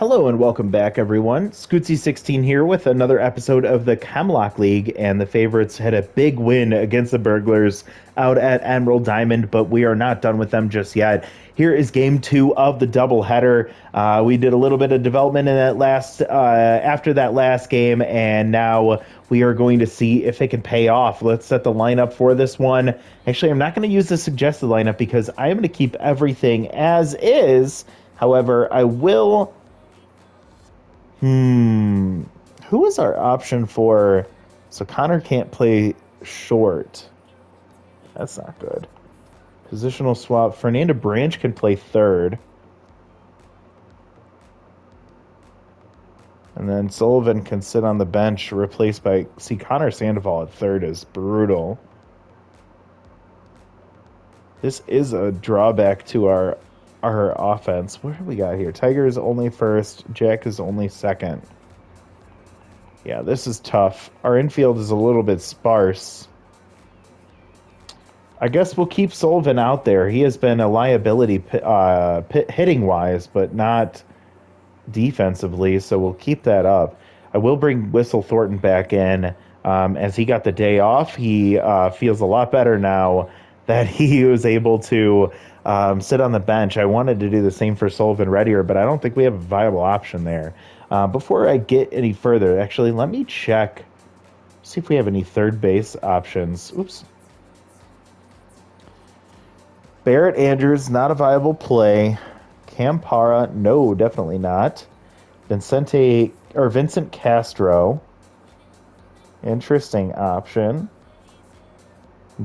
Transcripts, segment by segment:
Hello and welcome back, everyone. Scootsy16 here with another episode of the Chem Lock League, and the favorites had a big win against the Burglars out at Emerald Diamond, but we are not done with them just yet. Here is game 2 of the doubleheader. We did a little bit of development in that after that last game, and now we are going to see if it can pay off. Let's set the lineup for this one. Actually, I'm not going to use the suggested lineup because I am going to keep everything as is. However, I will. Who is our option for? So Connor can't play short. That's not good. Positional swap. Fernanda Branch can play third. And then Sullivan can sit on the bench, replaced by... See, Connor Sandoval at third is brutal. This is a drawback to our offense. What do we got here? Tiger is only first. Jack is only second. Yeah, this is tough. Our infield is a little bit sparse. I guess we'll keep Sullivan out there. He has been a liability hitting-wise, but not defensively, so we'll keep that up. I will bring Whistle Thornton back in. As he got the day off, he feels a lot better now that he was able to sit on the bench. I wanted to do the same for Sullivan Reddier, but I don't think we have a viable option there. Before I get any further, actually, let me check, see if we have any third base options. Oops. Barrett Andrews, not a viable play. Campara, no, definitely not. Vincent Castro, interesting option.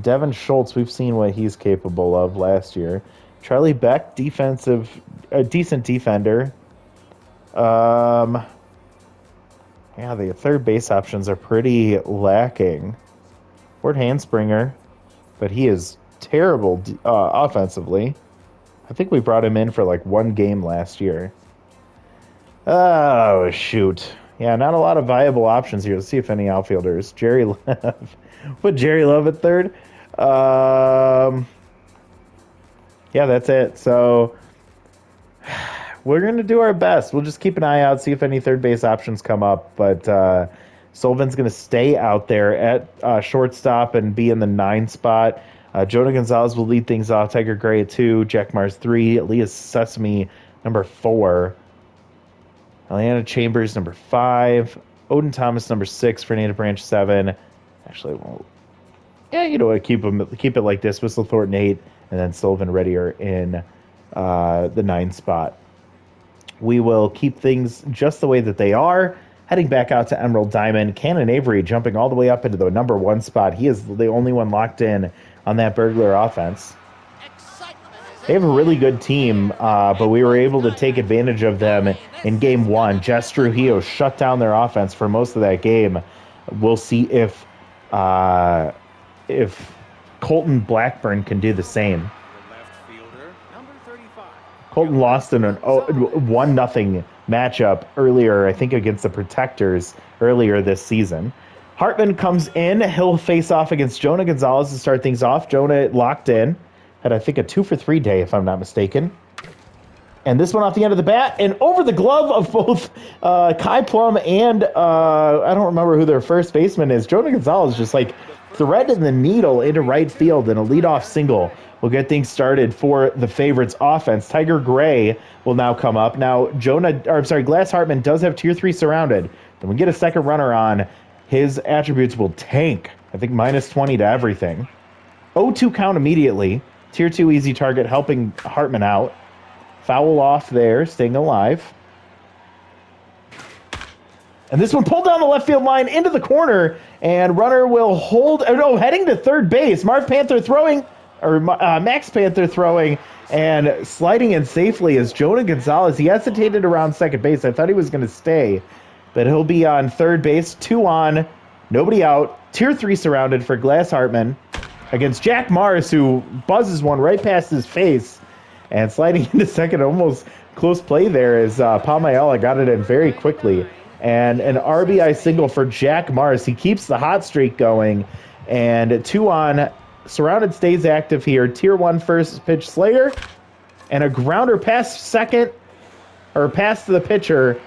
Devin Schultz, we've seen what he's capable of last year. Charlie Beck, decent defender. Yeah, the third base options are pretty lacking. Ford Hanspringer, but he is terrible offensively. I think we brought him in for like one game last year. Oh, shoot. Yeah, not a lot of viable options here. Let's see if any outfielders. Jerry Love. Put Jerry Love at third. Yeah, that's it. So we're going to do our best. We'll just keep an eye out, see if any third base options come up. But Sullivan's going to stay out there at shortstop and be in the 9 spot. Jonah Gonzalez will lead things off. Tiger Gray at 2. Jack Mars 3. Elias Sesame number 4. Atlanta Chambers number 5. Odin Thomas number 6. Fernanda Branch 7. Actually, well, yeah, you know what? Keep it like this. Whistle Thornton 8, and then Sullivan Reddier in the 9 spot. We will keep things just the way that they are. Heading back out to Emerald Diamond, Cannon Avery jumping all the way up into the number 1 spot. He is the only one locked in on that Burglar offense. They have a really good team, but we were able to take advantage of them in Game 1. Jess Trujillo shut down their offense for most of that game. We'll see if Colton Blackburn can do the same. Colton lost in a 1-0 matchup earlier, I think, against the Protectors earlier this season. Hartman comes in. He'll face off against Jonah Gonzalez to start things off. Jonah locked in. Had, I think, a 2-for-3 day, if I'm not mistaken. And this one off the end of the bat and over the glove of both Kai Plum and I don't remember who their first baseman is. Jonah Gonzalez just like threading the needle into right field, and a leadoff single will get things started for the favorites offense. Tiger Gray will now come up. Now, Glass Hartman does have Tier 3 surrounded. Then we get a second runner on. His attributes will tank. I think -20 to everything. 0-2 count immediately. Tier 2 easy target helping Hartman out. Foul off there, staying alive. And this one pulled down the left field line into the corner, and runner will hold. Heading to third base. Max Panther throwing, and sliding in safely is Jonah Gonzalez. He hesitated around second base. I thought he was going to stay, but he'll be on third base. 2 on, nobody out. Tier 3 surrounded for Glass Hartman against Jack Mars, who buzzes one right past his face. And sliding into second, almost close play there, as Palmayala got it in very quickly. And an RBI single for Jack Mars. He keeps the hot streak going. And 2 on. Surrounded stays active here. Tier 1 first pitch Slater. And a grounder past second. or pass to the pitcher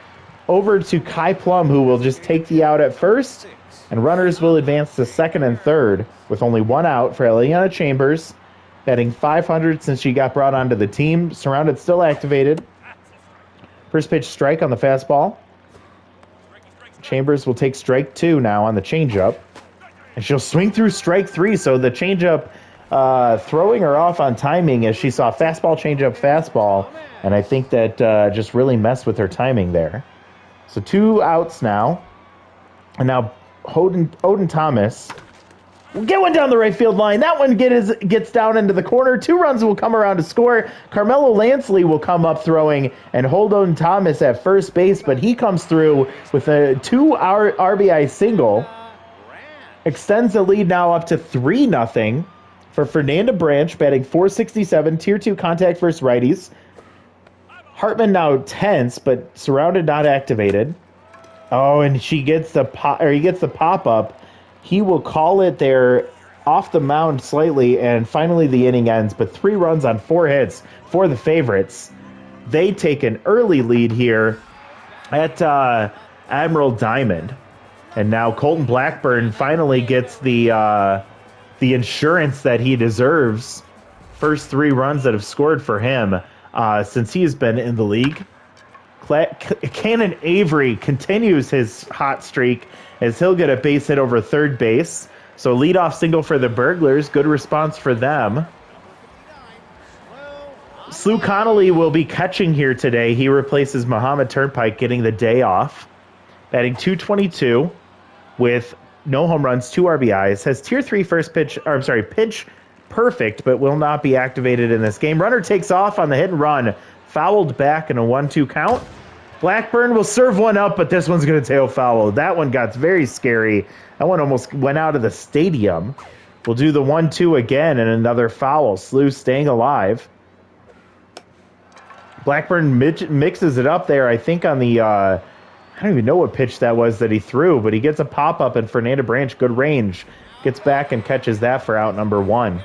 over to Kai Plum, who will just take the out at first, and runners will advance to second and third with only one out for Eliana Chambers, batting .500 since she got brought onto the team. Surrounded, still activated. First pitch strike on the fastball. Chambers will take strike 2 now on the changeup, and she'll swing through strike 3. So the changeup throwing her off on timing as she saw fastball, changeup, fastball, and I think that just really messed with her timing there. So 2 outs now, and now Odin Thomas will get one down the right field line. That one gets down into the corner. 2 runs will come around to score. Carmelo Lansley will come up throwing and hold Odin Thomas at first base, but he comes through with a 2 RBI single. Extends the lead now up to 3-0 for Fernanda Branch, batting .467, Tier 2 contact versus righties. Hartman now tense, but surrounded, not activated. Oh, and he gets the pop up. He will call it there off the mound slightly, and finally the inning ends. But 3 runs on 4 hits for the favorites. They take an early lead here at Admiral Diamond. And now Colton Blackburn finally gets the insurance that he deserves. First 3 runs that have scored for him since he has been in the league. Cannon Avery continues his hot streak as he'll get a base hit over third base. So leadoff single for the Burglars. Good response for them. Slew Connolly will be catching here today. He replaces Muhammad Turnpike, getting the day off. Batting .222 with no home runs, 2 RBIs. Has Tier 3 pitch perfect, but will not be activated in this game. Runner takes off on the hit and run. Fouled back in a 1-2 count. Blackburn will serve one up, but this one's going to tail foul. That one got very scary. That one almost went out of the stadium. We'll do the 1-2 again and another foul. Slew staying alive. Blackburn mixes it up there, I think, on the... I don't even know what pitch that was that he threw, but he gets a pop-up, and Fernanda Branch, good range, gets back and catches that for out number 1.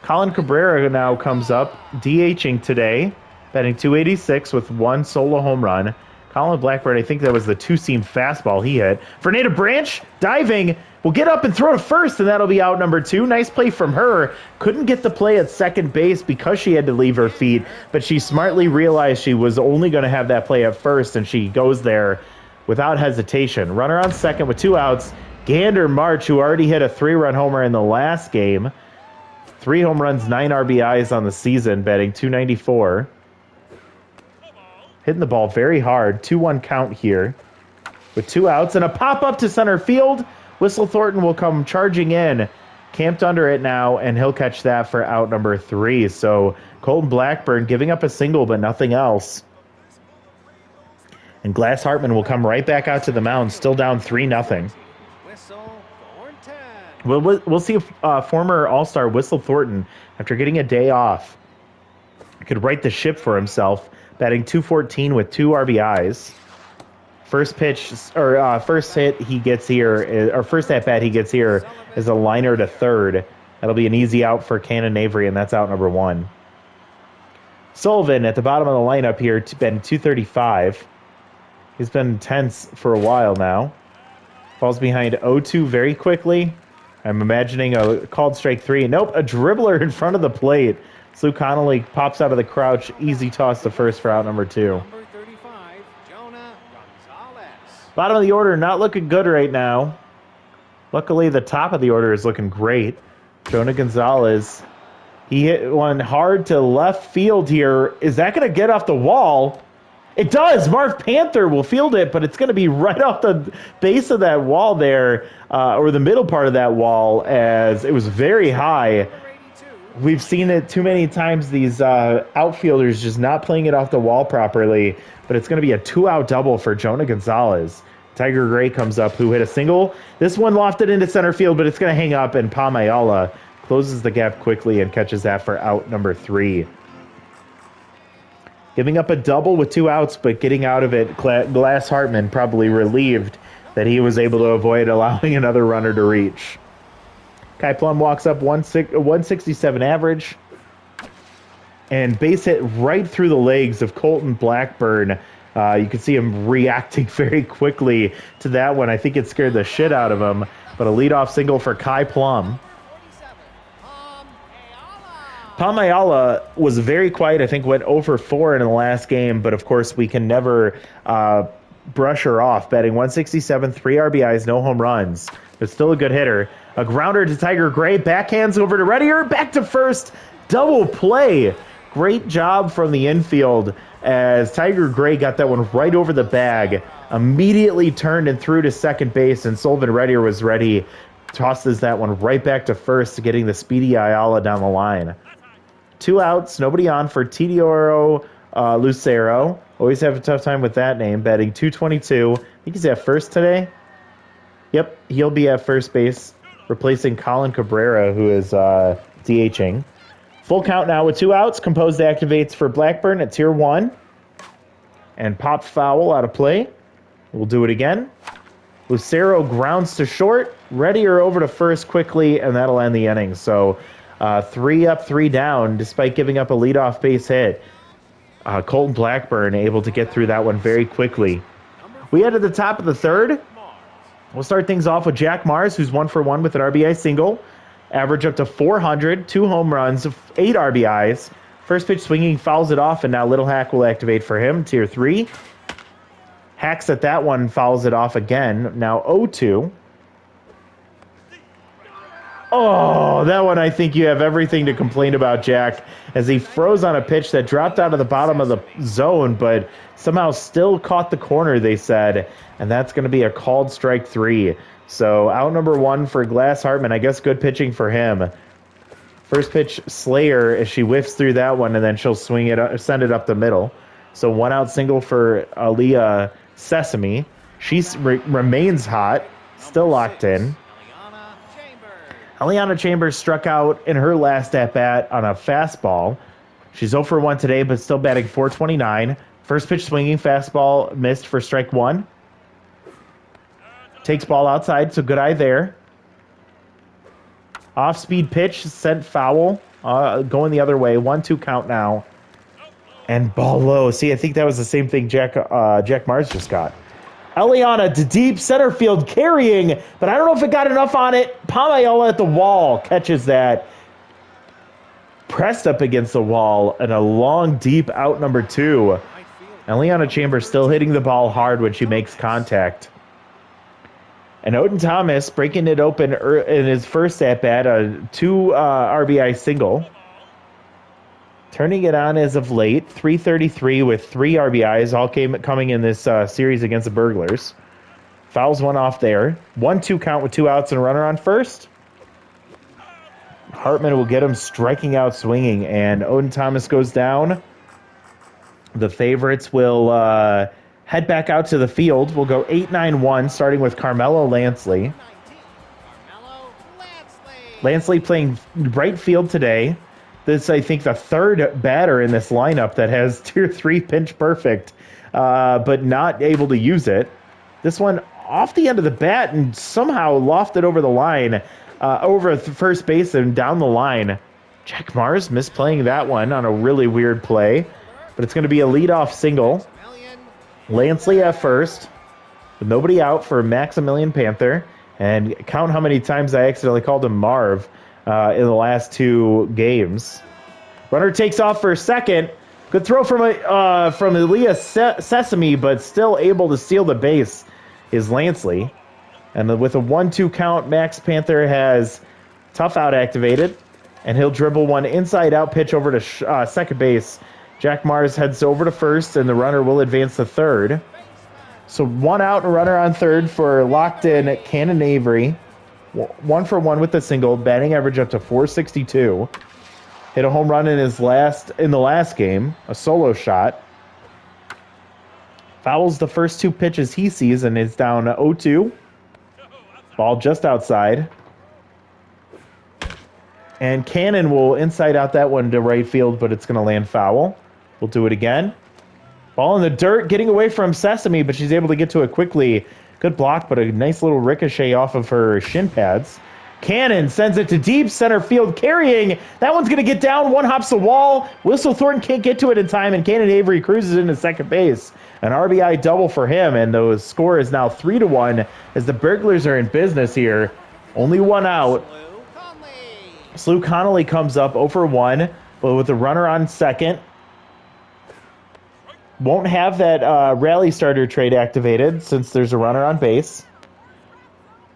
Colin Cabrera now comes up, DHing today, batting .286 with 1 solo home run. Colin Blackburn, I think that was the 2-seam fastball he hit. Fernanda Branch, diving, will get up and throw to first, and that'll be out number 2. Nice play from her. Couldn't get the play at second base because she had to leave her feet, but she smartly realized she was only going to have that play at first, and she goes there without hesitation. Runner on second with 2 outs. Gander March, who already hit a 3-run homer in the last game. 3 home runs, 9 RBIs on the season, batting .294. Hitting the ball very hard. 2-1 count here with 2 outs and a pop-up to center field. Whistle Thornton will come charging in, camped under it now, and he'll catch that for out number 3. So Colton Blackburn giving up a single, but nothing else. And Glass Hartman will come right back out to the mound, still down 3-0. We'll see if former All-Star Whistle Thornton, after getting a day off, could right the ship for himself, batting .214 with 2 RBIs. First hit he gets here, or first at bat he gets here, is a liner to third. That'll be an easy out for Cannon Avery, and that's out number 1. Sullivan at the bottom of the lineup here, been .235. He's been tense for a while now. Falls behind 0-2 very quickly. I'm imagining a called strike 3. Nope, a dribbler in front of the plate. Slew Connolly pops out of the crouch. Easy toss to first for out number 2. Bottom of the order not looking good right now. Luckily, the top of the order is looking great. Jonah Gonzalez. He hit one hard to left field here. Is that going to get off the wall? It does. Marv Panther will field it, but it's going to be right off the base of that wall there, or the middle part of that wall, as it was very high. We've seen it too many times, these outfielders just not playing it off the wall properly, but it's going to be a 2-out double for Jonah Gonzalez. Tiger Gray comes up, who hit a single. This one lofted into center field, but it's going to hang up, and Pamayala closes the gap quickly and catches that for out number 3. Giving up a double with 2 outs, but getting out of it, Glass Hartman probably relieved that he was able to avoid allowing another runner to reach. Kai Plum walks up 167 average. and base hit right through the legs of Colton Blackburn. You can see him reacting very quickly to that one. I think it scared the shit out of him. But a leadoff single for Kai Plum. Palm Ayala was very quiet. I think went over 4 in the last game. But of course, we can never brush her off. Batting 167, 3 RBIs, no home runs. But still a good hitter. A grounder to Tiger Gray. Backhands over to Reddier. Back to first. Double play. Great job from the infield as Tiger Gray got that one right over the bag. Immediately turned and threw to second base, and Sullivan Reddier was ready. Tosses that one right back to first, getting the speedy Ayala down the line. 2 outs, nobody on for Tidioro Lucero. Always have a tough time with that name. Batting 222. I think he's at first today. Yep, he'll be at first base, replacing Colin Cabrera, who is DHing. Full count now with 2 outs. Composed activates for Blackburn at tier 1. And pop foul out of play. We'll do it again. Lucero grounds to short. Reddier over to first quickly, and that'll end the inning. So 3 up, 3 down, despite giving up a leadoff base hit. Colton Blackburn able to get through that one very quickly. We head to the top of the third. We'll start things off with Jack Mars, who's 1 for 1 with an RBI single. Average up to 400, 2 home runs, 8 RBIs. First pitch swinging, fouls it off, and now Little Hack will activate for him, tier 3. Hacks at that one, fouls it off again, now 0-2. Oh, that one I think you have everything to complain about, Jack, as he froze on a pitch that dropped out of the bottom of the zone, but somehow still caught the corner, they said, and that's going to be a called strike 3. So out number 1 for Glass Hartman. I guess good pitching for him. First pitch Slayer as she whiffs through that one, and then she'll swing it up, send it up the middle. So 1 out single for Aaliyah Sesame. She remains hot, still locked in. Eliana Chambers struck out in her last at-bat on a fastball. She's 0 for 1 today, but still batting .429. First pitch swinging, fastball missed for strike 1. Takes ball outside, so good eye there. Off-speed pitch, sent foul, going the other way. 1-2 count now. And ball low. See, I think that was the same thing Jack Mars just got. Eliana to deep center field carrying, but I don't know if it got enough on it. Palmayala at the wall catches that. Pressed up against the wall and a long, deep out number 2. Eliana Chambers still hitting the ball hard when she makes contact. And Odin Thomas breaking it open in his first at-bat, a 2 RBI single. Turning it on as of late, 333 with 3 RBIs, all coming in this series against the Burglars. Fouls one off there. 1-2 count with 2 outs and a runner on first. Hartman will get him striking out swinging, and Odin Thomas goes down. The favorites will head back out to the field. We'll go 8-9-1, starting with Carmelo Lansley. Lansley playing right field today. This, I think, the 3rd batter in this lineup that has tier 3 pinch perfect, but not able to use it. This one off the end of the bat and somehow lofted over the line, over first base and down the line. Jack Mars misplaying that one on a really weird play, but it's going to be a leadoff single. Lansley at first, with nobody out for Maximilian Panther. And count how many times I accidentally called him Marv in the last 2 games. Runner takes off for a second. Good throw from Aaliyah Sesame, but still able to steal the base is Lansley. And with a 1-2 count, Max Panther has tough out activated, and he'll dribble one inside out pitch over to second base. Jack Mars heads over to first, and the runner will advance to third. So 1 out and a runner on third for locked-in Cannon Avery. 1 for 1 with the single, batting average up to 462. Hit a home run in the last game, a solo shot. Fouls the first 2 pitches he sees and is down 0-2. Ball just outside. And Cannon will inside out that one to right field, but it's going to land foul. We'll do it again. Ball in the dirt, getting away from Sesame, but she's able to get to it quickly. Good block, but a nice little ricochet off of her shin pads. Cannon sends it to deep center field, carrying. That one's going to get down. One hops the wall. Whistle Thornton can't get to it in time, and Cannon Avery cruises into second base. An RBI double for him, and the score is now 3-1 as the Burglars are in business here. Only one out. Slew Connolly comes up 0-1, but with a runner on second. Won't have that rally starter trade activated since there's a runner on base.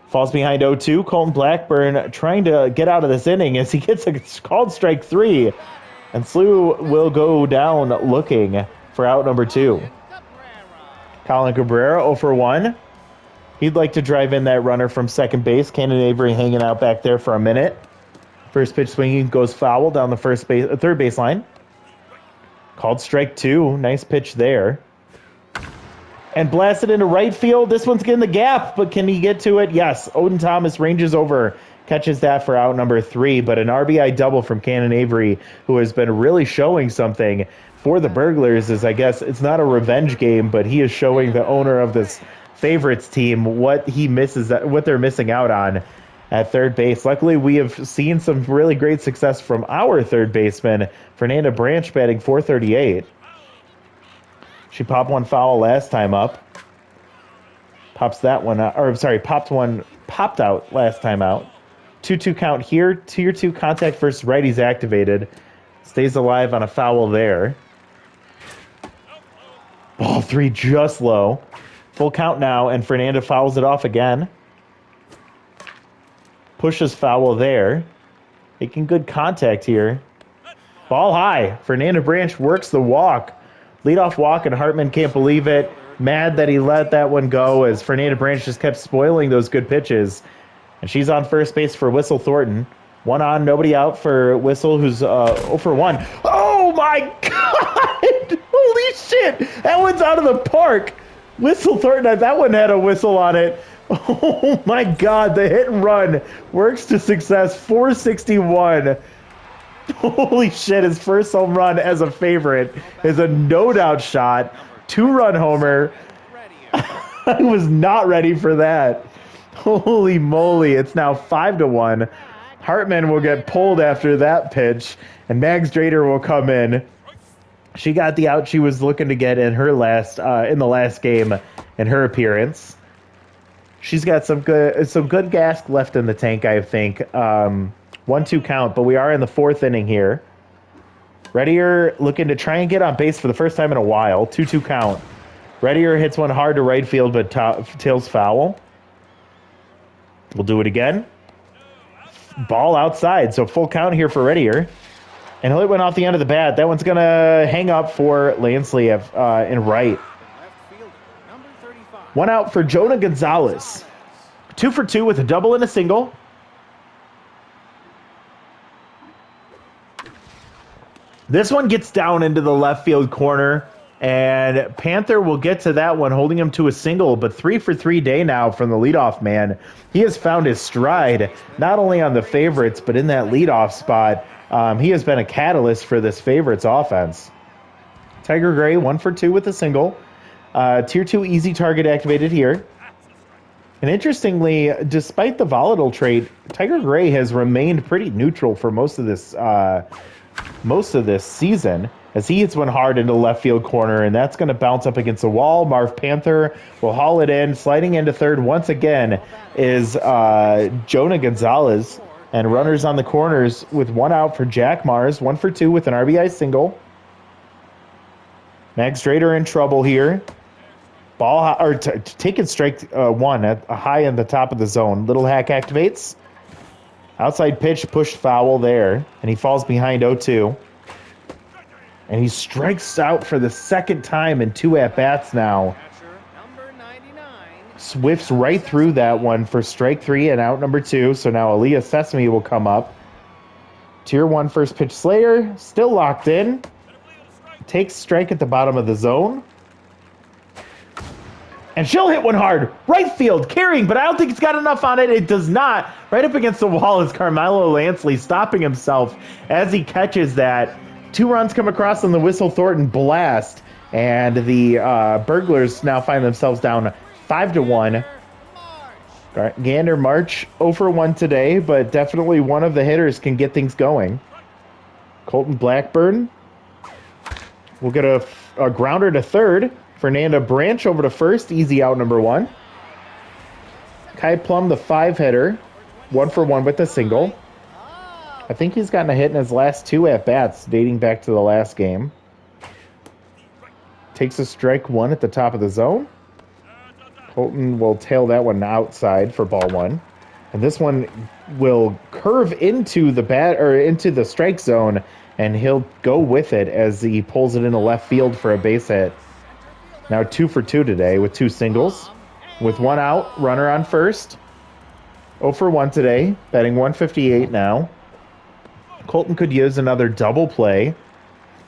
Falls behind 0-2. Colton Blackburn trying to get out of this inning as he gets a called strike 3. And Slew will go down looking for out number 2. Colin Cabrera 0-1. He'd like to drive in that runner from second base. Cannon Avery hanging out back there for a minute. First pitch swinging goes foul down the third baseline. Called strike 2. Nice pitch there. And blasted into right field. This one's getting the gap, but can he get to it? Yes. Odin Thomas ranges over, catches that for out number 3, but an RBI double from Cannon Avery, who has been really showing something for the Burglars. Is, I guess, it's not a revenge game, but he is showing the owner of this favorites team what they're missing out on at third base. Luckily, we have seen some really great success from our third baseman, Fernanda Branch, batting .438. She popped one foul last time up. Popped out last time out. 2-2 count here. Tier 2 contact versus righties activated. Stays alive on a foul there. Ball 3 just low. Full count now, and Fernanda fouls it off again. Pushes foul there. Making good contact here. Ball high. Fernanda Branch works the walk. Leadoff walk, and Hartman can't believe it. Mad that he let that one go as Fernanda Branch just kept spoiling those good pitches. And she's on first base for Whistle Thornton. One on, nobody out for Whistle, who's 0-1. Oh my God! Holy shit! That one's out of the park. Whistle Thornton, that one had a whistle on it. Oh my God, the hit and run works to success. 461. Holy shit, his first home run as a favorite is a no-doubt shot. 2-run homer. I was not ready for that. Holy moly, it's now 5-1. Hartman will get pulled after that pitch, and Mags Drader will come in. She got the out she was looking to get in her in the last game in her appearance. She's got some good gas left in the tank, I think. 1-2 count, but we are in the 4th inning here. Reddier looking to try and get on base for the first time in a while. 2-2 count. Reddier hits one hard to right field, but tails foul. We'll do it again. Ball outside, so full count here for Reddier. And he'll hit one off the end of the bat. That one's going to hang up for Lansley in right. One out for Jonah Gonzalez. 2 for 2 with a double and a single. This one gets down into the left field corner, and Panther will get to that one, holding him to a single, but 3 for 3 day now from the leadoff man. He has found his stride, not only on the favorites, but in that leadoff spot. He has been a catalyst for this favorites offense. Tiger Gray, 1 for 2 with a single. Tier 2 easy target activated here. And interestingly, despite the volatile trait, Tiger Gray has remained pretty neutral for most of this season, as he hits one hard into the left field corner, and that's going to bounce up against the wall. Marv Panther will haul it in. Sliding into third once again is Jonah Gonzalez, and runners on the corners with one out for Jack Mars. 1 for 2 with an RBI single. Max Drader in trouble here. Ball taking strike 1 at a high in the top of the zone. Little hack activates. Outside pitch pushed foul there, and he falls behind 0-2. And he strikes out for the second time in 2 at-bats now. Swifts right through that one for strike 3 and out number 2. So now Aaliyah Sesame will come up. Tier 1 first pitch Slayer, still locked in. Takes strike at the bottom of the zone. And she'll hit one hard. Right field, carrying, but I don't think it's got enough on it. It does not. Right up against the wall is Carmelo Lansley stopping himself as he catches that. 2 runs come across on the Whistle Thornton blast. And the Burglars now find themselves down 5-1. Gander March 0 for 1 today, but definitely one of the hitters can get things going. Colton Blackburn will get a grounder to third. Fernanda Branch over to first. Easy out number 1. Kai Plum, the 5-hitter, 1 for 1 with a single. I think he's gotten a hit in his last 2 at-bats, dating back to the last game. Takes a strike 1 at the top of the zone. Colton will tail that one outside for ball 1. And this one will curve into the strike zone, and he'll go with it as he pulls it into left field for a base hit. Now 2 for 2 today with 2 singles. With 1 out, runner on first. 0 for 1 today, batting 158 now. Colton could use another double play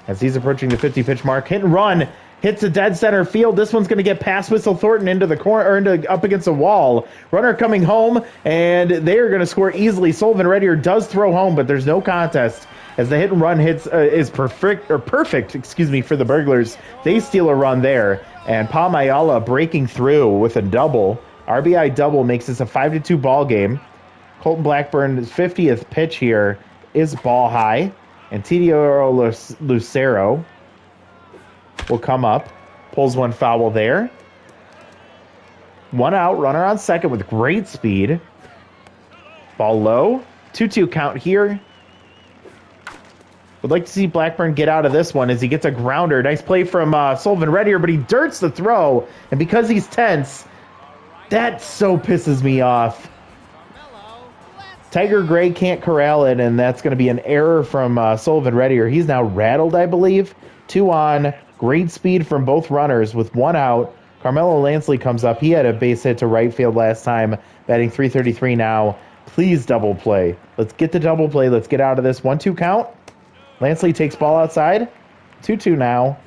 as he's approaching the 50-pitch mark. Hit and run. Hits the dead center field. This one's going to get past Whistle Thornton into the corner, or up against the wall. Runner coming home, and they are going to score easily. Sullivan Reddier does throw home, but there's no contest as the hit and run is perfect for the Burglars. They steal a run there, and Palm Ayala breaking through with a double. RBI double makes this a 5-2 ball game. Colton Blackburn's 50th pitch here is ball high, and Tidio Lucero will come up, pulls one foul there. 1 out, runner on second with great speed. Ball low, 2-2 count here. Would like to see Blackburn get out of this one as he gets a grounder. Nice play from Sullivan Reddier, but he dirts the throw, and because he's tense, that so pisses me off. Tiger Gray can't corral it, and that's going to be an error from Sullivan Reddier. He's now rattled, I believe. 2 on. Great speed from both runners with 1 out. Carmelo Lansley comes up. He had a base hit to right field last time, batting 333 now. Please double play. Let's get the double play. Let's get out of this 1-2 count. Lansley takes ball outside. 2-2 now.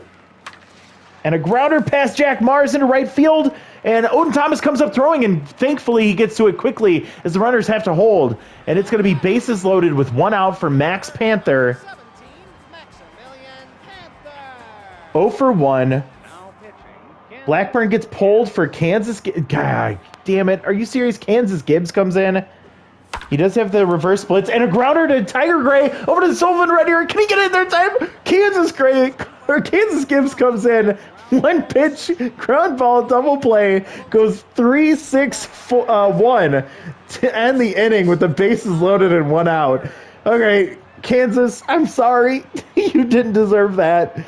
And a grounder past Jack Mars into right field. And Odin Thomas comes up throwing, and thankfully he gets to it quickly as the runners have to hold. And it's going to be bases loaded with 1 out for Max Panther. 0 for 1. Blackburn gets pulled for Kansas. God damn it. Are you serious? Kansas Gibbs comes in. He does have the reverse splits and a grounder to Tiger Gray over to Sullivan Reddier. Can he get in there in time? Kansas Gibbs comes in. 1 pitch, ground ball, double play, goes 3-6-1 to end the inning with the bases loaded and 1 out. Okay, Kansas, I'm sorry. You didn't deserve that.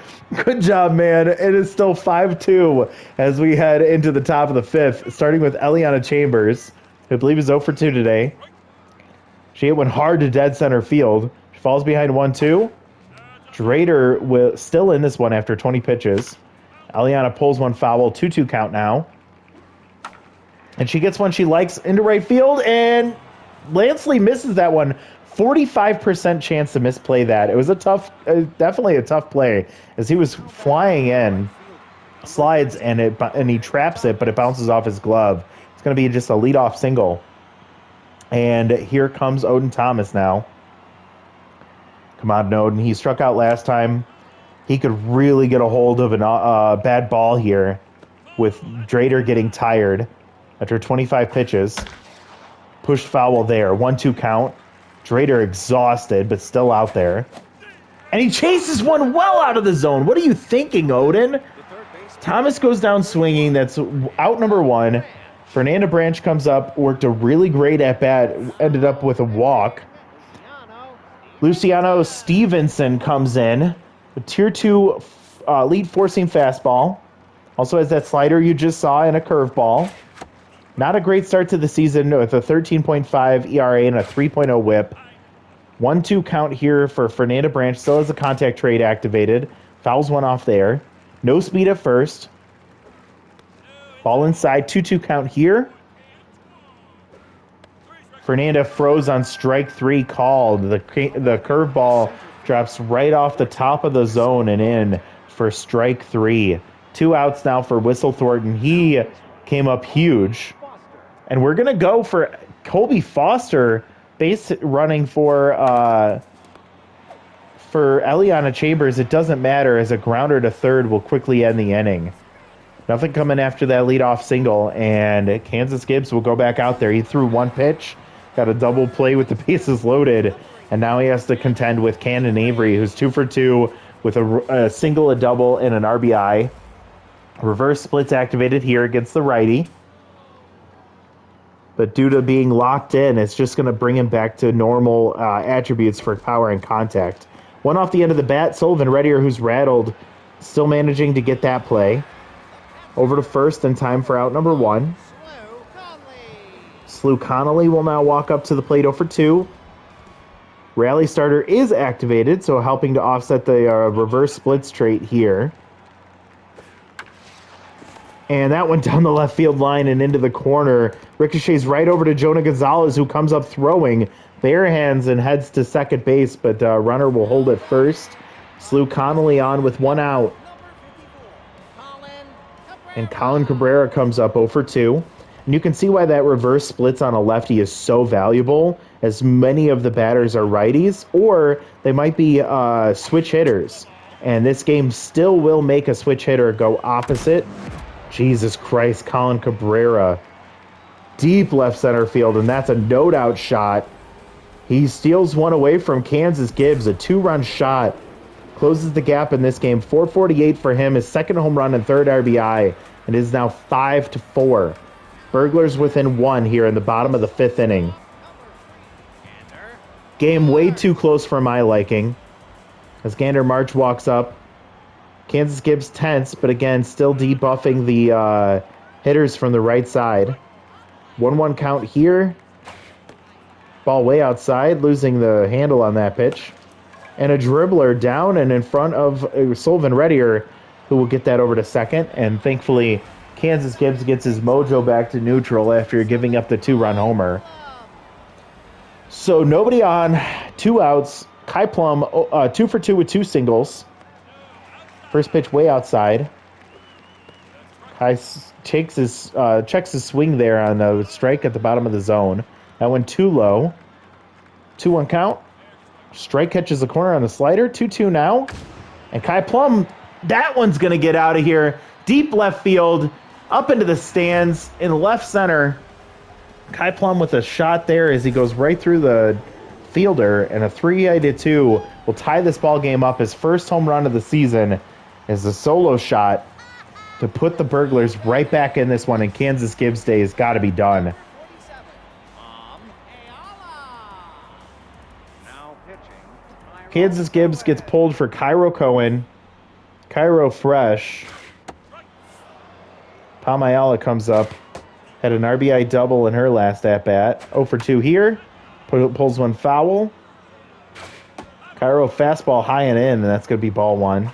Good job, man. It is still 5-2 as we head into the top of the 5th, starting with Eliana Chambers, who I believe is 0 for 2 today. She hit one hard to dead center field. She falls behind 1-2. Drader will still in this one after 20 pitches. Eliana pulls one foul, 2-2 count now. And she gets one she likes into right field, and Lansley misses that one. 45% chance to misplay that. It was definitely a tough play as he was flying in, slides, and he traps it, but it bounces off his glove. It's going to be just a leadoff single. And here comes Odin Thomas now. Come on, Odin. He struck out last time. He could really get a hold of a bad ball here with Drader getting tired after 25 pitches. Pushed foul there. 1-2 count. Drader exhausted, but still out there. And he chases one well out of the zone. What are you thinking, Odin? Thomas goes down swinging. That's out number 1. Fernanda Branch comes up, worked a really great at-bat, ended up with a walk. Luciano Stevenson comes in. A tier 2 lead four-seam fastball. Also has that slider you just saw and a curveball. Not a great start to the season with a 13.5 ERA and a 3.0 whip. 1-2 count here for Fernanda Branch. Still has a contact trade activated. Fouls one off there. No speed at first. Ball inside. 2-2 count here. Fernanda froze on strike 3 called. The curveball drops right off the top of the zone and in for strike 3. 2 outs now for Whistle Thornton. He came up huge. And we're going to go for Colby Foster base running for Eliana Chambers. It doesn't matter as a grounder to third will quickly end the inning. Nothing coming after that leadoff single, and Kansas Gibbs will go back out there. He threw one pitch, got a double play with the bases loaded, and now he has to contend with Cannon Avery, who's 2 for 2 with a single, a double, and an RBI. Reverse splits activated here against the righty. But due to being locked in, it's just going to bring him back to normal attributes for power and contact. One off the end of the bat, Sullivan Reddier, who's rattled, still managing to get that play. Over to first in time for out number 1. Slew Connolly will now walk up to the plate 0 for 2. Rally starter is activated, so helping to offset the reverse splits trait here. And that went down the left field line and into the corner. Ricochets right over to Jonah Gonzalez, who comes up throwing. Bare hands and heads to second base, but runner will hold it first. Slew Connolly on with 1 out. And Colin Cabrera comes up 0 for 2. And you can see why that reverse splits on a lefty is so valuable, as many of the batters are righties, or they might be switch hitters. And this game still will make a switch hitter go opposite. Jesus Christ, Colin Cabrera. Deep left center field, and that's a no-doubt shot. He steals one away from Kansas Gibbs, a 2-run shot. Closes the gap in this game. 448 for him, his second home run and third RBI, and is now 5-4. Burglars within 1 here in the bottom of the 5th inning. Game way too close for my liking. As Gander March walks up. Kansas Gibbs tense, but again, still debuffing the hitters from the right side. 1-1 count here. Ball way outside, losing the handle on that pitch. And a dribbler down and in front of Sullivan Reddier, who will get that over to second. And thankfully, Kansas Gibbs gets his mojo back to neutral after giving up the 2-run homer. So nobody on, 2 outs. Kai Plum, 2 for 2 with 2 singles. First pitch way outside. Kai checks his swing there on a strike at the bottom of the zone. That went too low. 2-1 count. Strike catches the corner on the slider. 2-2 now. And Kai Plum, that one's going to get out of here. Deep left field, up into the stands, in left center. Kai Plum with a shot there as he goes right through the fielder, and a 3-2 will tie this ball game up. His first home run of the season is a solo shot to put the Burglars right back in this one, and Kansas Gibbs Day has got to be done. Kansas Gibbs gets pulled for Cairo Cohen. Cairo fresh. Palmayala comes up. Had an RBI double in her last at-bat. 0 for 2 here. Pulls one foul. Cairo fastball high and in, and that's going to be ball 1.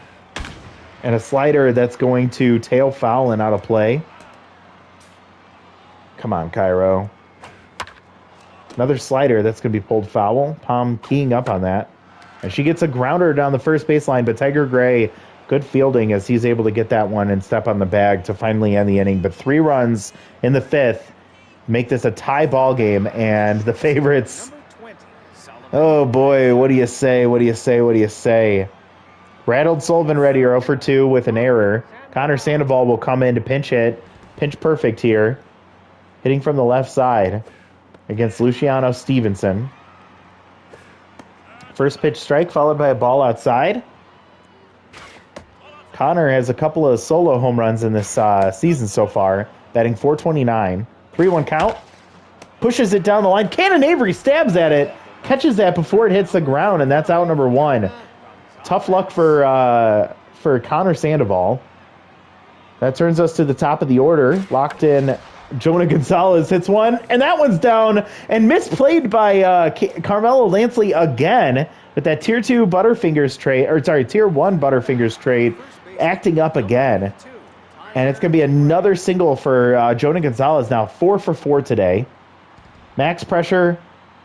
And a slider that's going to tail foul and out of play. Come on, Cairo. Another slider that's going to be pulled foul. Palm keying up on that. And she gets a grounder down the first baseline, but Tiger Gray, good fielding as he's able to get that one and step on the bag to finally end the inning. But 3 runs in the 5th make this a tie ball game, and the favorites, oh boy, what do you say, what do you say, what do you say? Rattled Sullivan Reddier 0 for 2 with an error. Connor Sandoval will come in to pinch hit. Pinch perfect here. Hitting from the left side against Luciano Stevenson. First pitch strike followed by a ball outside. Connor has a couple of solo home runs in this season so far, batting .429. 3-1 count. Pushes it down the line. Cannon Avery stabs at it. Catches that before it hits the ground, and that's out number 1. Tough luck for Connor Sandoval. That turns us to the top of the order. Locked in, Jonah Gonzalez hits one, and that one's down and misplayed by Carmelo Lansley again with that Tier 2 Butterfingers trade, or sorry, Tier 1 Butterfingers trade acting up again. And it's going to be another single for Jonah Gonzalez now, 4 for 4 today. Max pressure.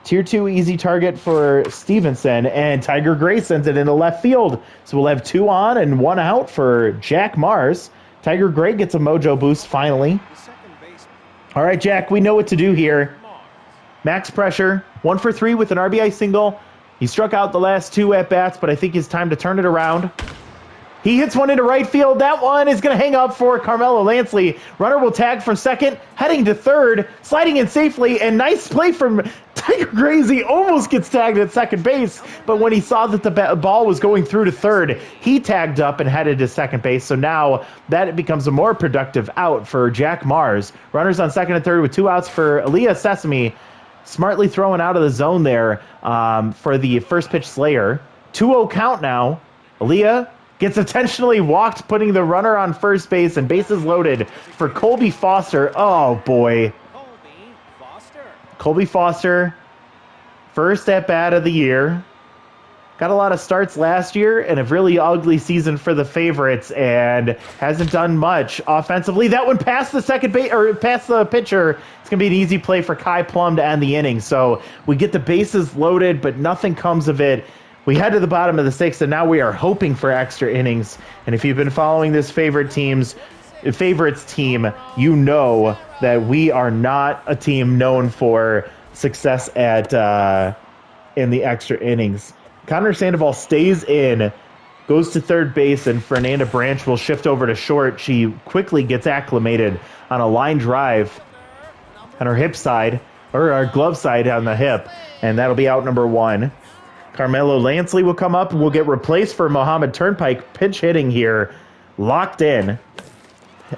Tier 2 easy target for Stevenson, and Tiger Gray sends it into left field. So we'll have 2 on and 1 out for Jack Mars. Tiger Gray gets a mojo boost finally. All right, Jack, we know what to do here. Max pressure, 1 for 3 with an RBI single. He struck out the last 2 at-bats, but I think it's time to turn it around. He hits one into right field. That one is going to hang up for Carmelo Lansley. Runner will tag from second, heading to third, sliding in safely, and nice play from Tiger Gracie. Almost gets tagged at second base, but when he saw that the ball was going through to third, he tagged up and headed to second base. So now that becomes a more productive out for Jack Mars. Runners on second and third with 2 outs for Aaliyah Sesame. Smartly thrown out of the zone there for the first pitch Slayer. 2-0 count now. Aaliyah gets intentionally walked, putting the runner on first base, and bases loaded for Colby Foster. Oh, boy. Colby Foster, first at-bat of the year. Got a lot of starts last year and a really ugly season for the favorites and hasn't done much offensively. That one past the second base or past the pitcher. It's going to be an easy play for Kai Plum to end the inning. So we get the bases loaded, but nothing comes of it. We head to the bottom of the 6th, and now we are hoping for extra innings. And if you've been following this favorites team, you know that we are not a team known for success at in the extra innings. Connor Sandoval stays in, goes to third base, and Fernanda Branch will shift over to short. She quickly gets acclimated on a line drive on her hip side, or our glove side on the hip, and that'll be out number 1. Carmelo Lansley will come up and will get replaced for Mohammed Turnpike. Pinch hitting here, locked in.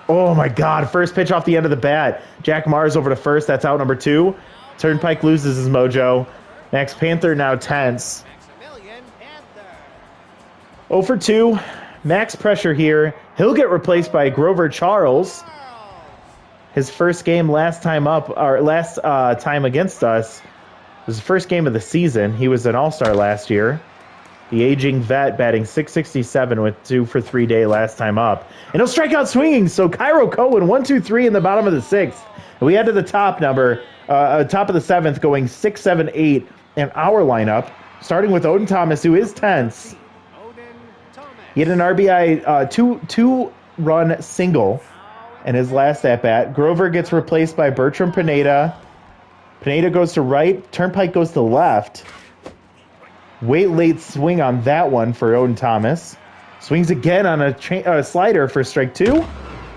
Oh my God, first pitch off the end of the bat. Jack Mars over to first, that's out number 2. Turnpike loses his mojo. Max Panther now tense. 0 for 2. Max pressure here. He'll get replaced by Grover Charles. His first game last time against us was the first game of the season. He was an all-star last year. The aging vet batting .667 with 2 for 3 day last time up. And he'll strike out swinging. So Cairo Cohen, 1-2-3 in the bottom of the 6th. And we head to the top of the 7th, going 6, 7, 8 in our lineup. Starting with Odin Thomas, who is tense. He had an RBI two-run single in his last at-bat. Grover gets replaced by Bertram Pineda. Pineda goes to right. Turnpike goes to left. Late swing on that one for Odin Thomas. Swings again on a slider for strike 2.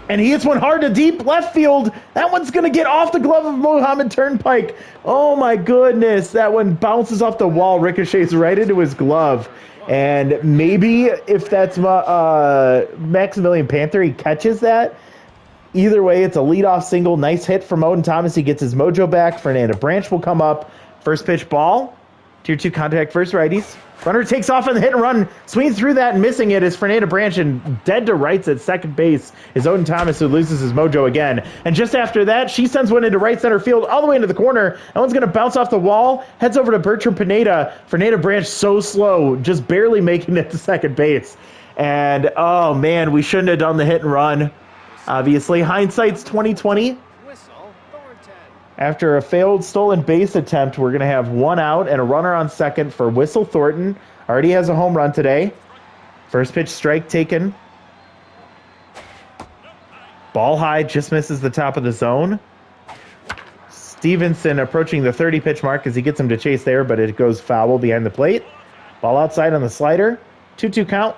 And he hits one hard to deep left field. That one's going to get off the glove of Mohammed Turnpike. Oh, my goodness. That one bounces off the wall, ricochets right into his glove. And maybe if that's Maximilian Panther, he catches that. Either way, it's a leadoff single. Nice hit from Odin Thomas. He gets his mojo back. Fernanda Branch will come up. First pitch ball. Tier 2 contact first righties. Runner takes off on the hit and run. Swings through that and missing it is Fernanda Branch, and dead to rights at second base is Odin Thomas, who loses his mojo again. And just after that, she sends one into right center field all the way into the corner. That one's going to bounce off the wall. Heads over to Bertram Pineda. Fernanda Branch so slow, just barely making it to second base. And, oh, man, we shouldn't have done the hit and run. Obviously, hindsight's 20/20. After a failed stolen base attempt, we're going to have 1 out and a runner on second for Whistle Thornton. Already has a home run today. First pitch strike taken. Ball high, just misses the top of the zone. Stevenson approaching the 30-pitch mark as he gets him to chase there, but it goes foul behind the plate. Ball outside on the slider. 2-2 count.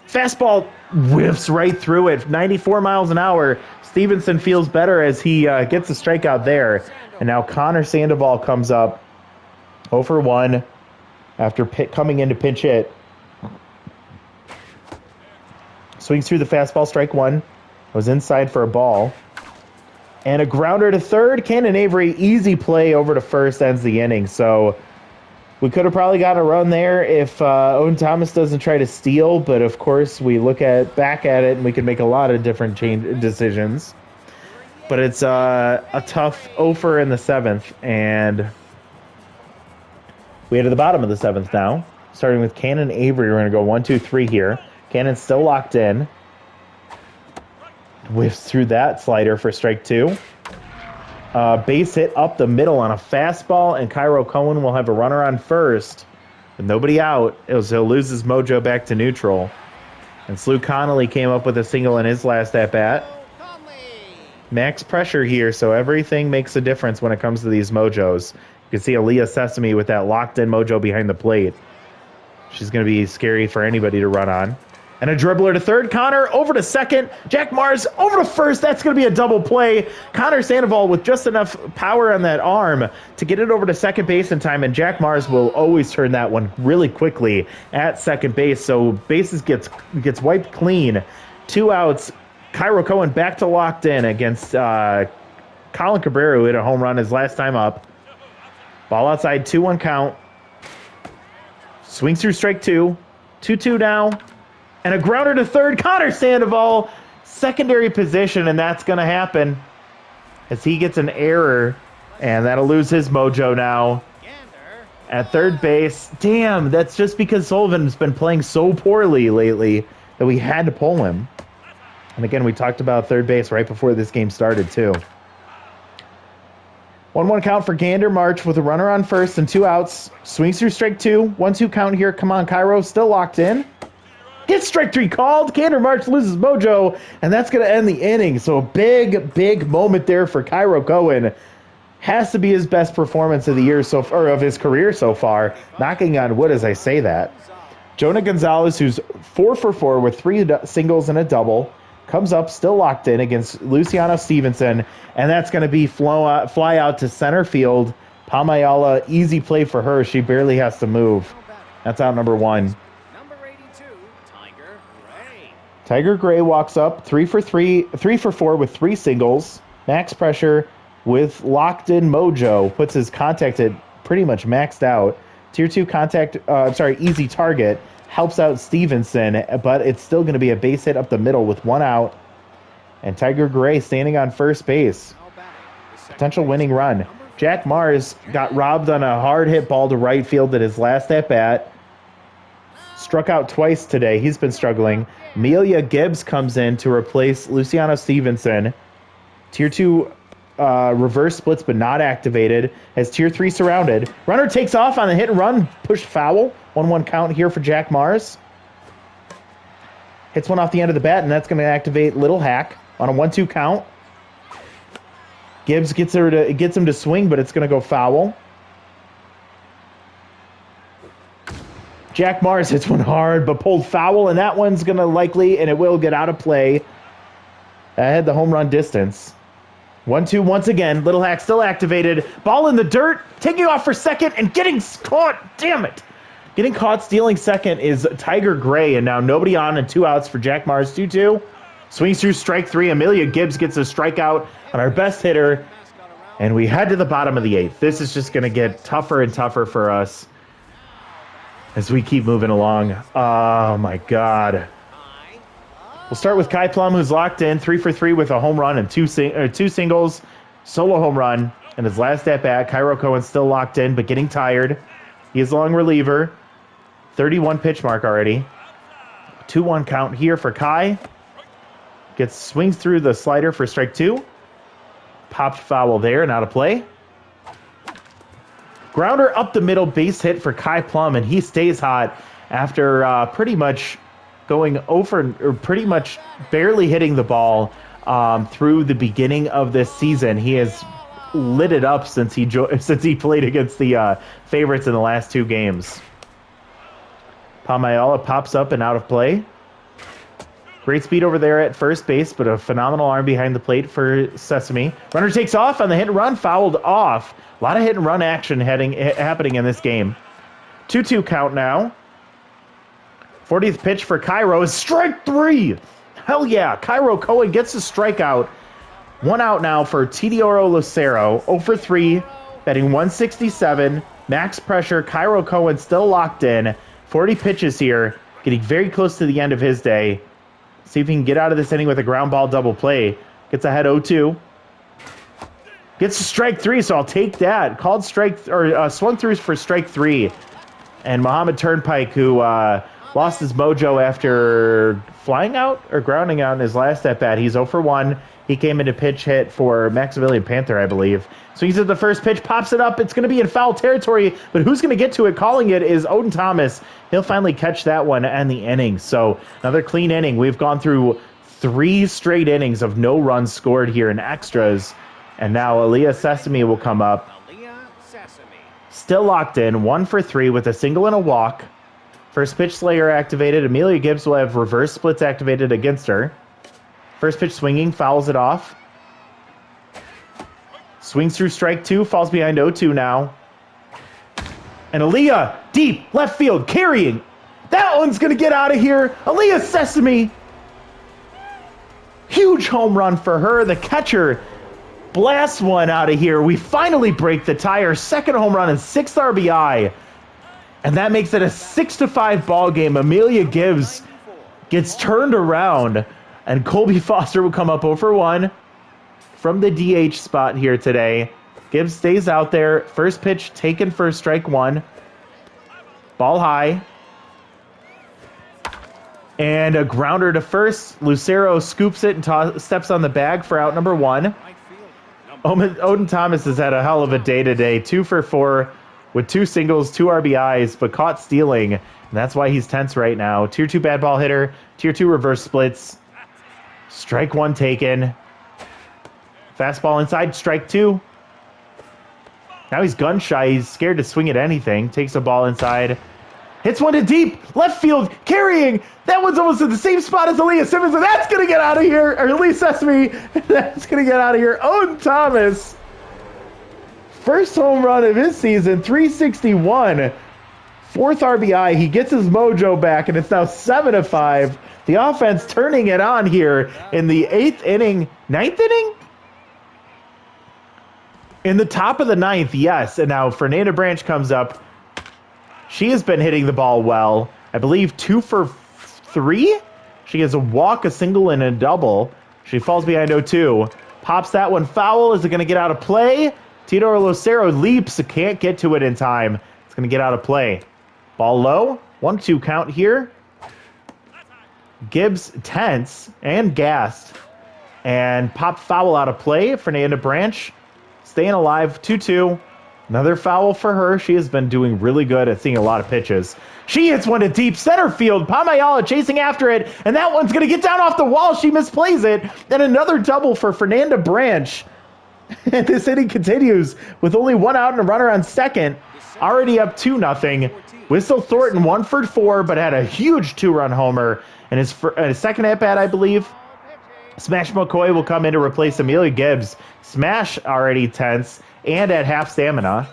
Fastball whiffs right through it. 94 miles an hour. Stevenson feels better as he gets a strikeout there. And now Connor Sandoval comes up 0 for 1 after coming in to pinch hit. Swings through the fastball, strike 1. Was inside for a ball. And a grounder to third. Cannon Avery, easy play over to first, ends the inning. So we could have probably gotten a run there if Odin Thomas doesn't try to steal, but of course we look back at it and we can make a lot of different decisions. But it's a tough offer in the 7th, and we head to the bottom of the 7th now. Starting with Cannon Avery, we're going to go 1, 2, 3 here. Cannon's still locked in. Whiffs through that slider for strike 2. Base hit up the middle on a fastball, and Cairo Cohen will have a runner on first. With nobody out, he'll lose his mojo back to neutral. And Slew Connolly came up with a single in his last at-bat. Max pressure here, so everything makes a difference when it comes to these mojos. You can see Aaliyah Sesame with that locked-in mojo behind the plate. She's going to be scary for anybody to run on. And a dribbler to third. Connor over to second. Jack Mars over to first. That's going to be a double play. Connor Sandoval with just enough power on that arm to get it over to second base in time. And Jack Mars will always turn that one really quickly at second base. So bases gets wiped clean. 2 outs. Cairo Cohen back to locked in against Colin Cabrera, who hit a home run his last time up. Ball outside, 2-1 count. Swings through strike 2. 2-2 now. And a grounder to third. Connor Sandoval, secondary position, and that's going to happen as he gets an error, and that'll lose his mojo now. At third base, damn, that's just because Sullivan's been playing so poorly lately that we had to pull him. And again, we talked about third base right before this game started, too. 1-1 count for Gander. March with a runner on first and 2 outs. Swings through strike 2. 1-2 count here. Come on, Cairo, still locked in. Gets strike 3 called. Gander March loses mojo, and that's going to end the inning. So a big moment there for Cairo Cohen. Has to be his best performance of the year or of his career so far. Knocking on wood as I say that. Jonah Gonzalez, who's 4 for 4 with 3 singles and a double, comes up still locked in against Luciano Stevenson, and that's going to be fly out to center field. Pamayala, easy play for her. She barely has to move. That's out number 1. Tiger Gray walks up 3 for 4 with 3 singles. Max pressure with locked in mojo. Puts his contact at pretty much maxed out. Tier 2 contact, easy target. Helps out Stevenson, but it's still going to be a base hit up the middle with 1 out. And Tiger Gray standing on first base. Potential winning run. Jack Mars got robbed on a hard hit ball to right field at his last at bat. Struck out twice today. He's been struggling. Amelia Gibbs comes in to replace Luciano Stevenson. Tier 2 reverse splits but not activated as Tier 3 surrounded. Runner takes off on the hit and run. Pushed foul. 1-1 count here for Jack Mars. Hits one off the end of the bat, and that's going to activate Little Hack on a 1-2 count. Gibbs gets him to swing, but it's going to go foul. Jack Mars hits one hard, but pulled foul, and that one's going to likely, and it will get out of play. That had the home run distance. 1-2 once again. Little Hack still activated. Ball in the dirt, taking off for second, and getting caught. Damn it. Getting caught stealing second is Tiger Gray, and now nobody on and 2 outs for Jack Mars. 2-2. Swings through strike 3. Amelia Gibbs gets a strikeout on our best hitter, and we head to the bottom of the 8th. This is just going to get tougher and tougher for us as we keep moving along. Oh, my God. We'll start with Kai Plum, who's locked in, 3 for 3 with a home run and 2 singles. Solo home run. And his last at-bat, Cairo Cohen still locked in, but getting tired. He is long reliever. 31 pitch mark already. 2-1 count here for Kai. Swings through the slider for strike 2. Popped foul there and out of play. Grounder up the middle, base hit for Kai Plum, and he stays hot after pretty much going over, or pretty much barely hitting the ball through the beginning of this season. He has lit it up since he played against the favorites in the last 2 games. Pamayala pops up and out of play. Great speed over there at first base, but a phenomenal arm behind the plate for Sesame. Runner takes off on the hit and run, fouled off. A lot of hit and run action happening in this game. 2-2 count now. 40th pitch for Cairo is strike 3. Hell yeah, Cairo Cohen gets a strikeout. 1 out now for Tidioro Lucero. 0 for 3, batting 167. Max pressure, Cairo Cohen still locked in. 40 pitches here, getting very close to the end of his day. See if he can get out of this inning with a ground ball double play. Gets ahead 0-2. Gets to strike 3, so I'll take that. Called strike, or swung through for strike 3. And Muhammad Turnpike, who lost his mojo after flying out or grounding out in his last at-bat. He's 0 for 1. He came into pitch hit for Maximilian Panther, I believe. So he's at the first pitch, pops it up. It's going to be in foul territory, but who's going to get to it? Calling it is Odin Thomas. He'll finally catch that one and the inning. So another clean inning. We've gone through 3 straight innings of no runs scored here in extras. And now Aaliyah Sesame will come up. Still locked in, 1 for 3 with a single and a walk. First pitch Slayer activated. Amelia Gibbs will have reverse splits activated against her. First pitch swinging, fouls it off. Swings through strike 2, falls behind 0-2 now. And Aaliyah, deep, left field, carrying. That one's going to get out of here. Aaliyah Sesame. Huge home run for her. The catcher blasts one out of here. We finally break the tie. Our second home run and 6th RBI. And that makes it a 6-5 ball game. Amelia Gibbs gets turned around. And Colby Foster will come up 0-for-1 from the DH spot here today. Gibbs stays out there. First pitch taken for strike 1. Ball high. And a grounder to first. Lucero scoops it and steps on the bag for out number 1. Odin Thomas has had a hell of a day today. 2-for-4 with 2 singles, 2 RBIs, but caught stealing. And that's why he's tense right now. Tier 2 bad ball hitter. Tier 2 reverse splits. Strike 1 taken. Fastball inside, strike 2. Now he's gun shy. He's scared to swing at anything. Takes a ball inside. Hits one to deep. Left field, carrying. That one's almost in the same spot as Aaliyah Simmons, and that's going to get out of here. Or Aaliyah Sesame. That's going to get out of here. Odin Thomas. First home run of his season, 361. 4th RBI. He gets his mojo back, and it's now 7-5. The offense turning it on here in the 8th inning. 9th inning? In the top of the 9th, yes. And now Fernanda Branch comes up. She has been hitting the ball well. I believe 2-for-3. She has a walk, a single, and a double. She falls behind 0-2. Pops that one foul. Is it going to get out of play? Tito Lucero leaps. Can't get to it in time. It's going to get out of play. Ball low. 1-2 count here. Gibbs tense and gassed. And pop foul out of play. Fernanda Branch staying alive. 2-2. Another foul for her. She has been doing really good at seeing a lot of pitches. She hits one to deep center field. Pamayala chasing after it. And that one's going to get down off the wall. She misplays it. And another double for Fernanda Branch. And this inning continues with only 1 out and a runner on second. Already up 2-0. Whistle Thornton 1-for-4, but had a huge 2-run homer. And his second at-bat, I believe. Smash McCoy will come in to replace Amelia Gibbs. Smash already tense and at half stamina.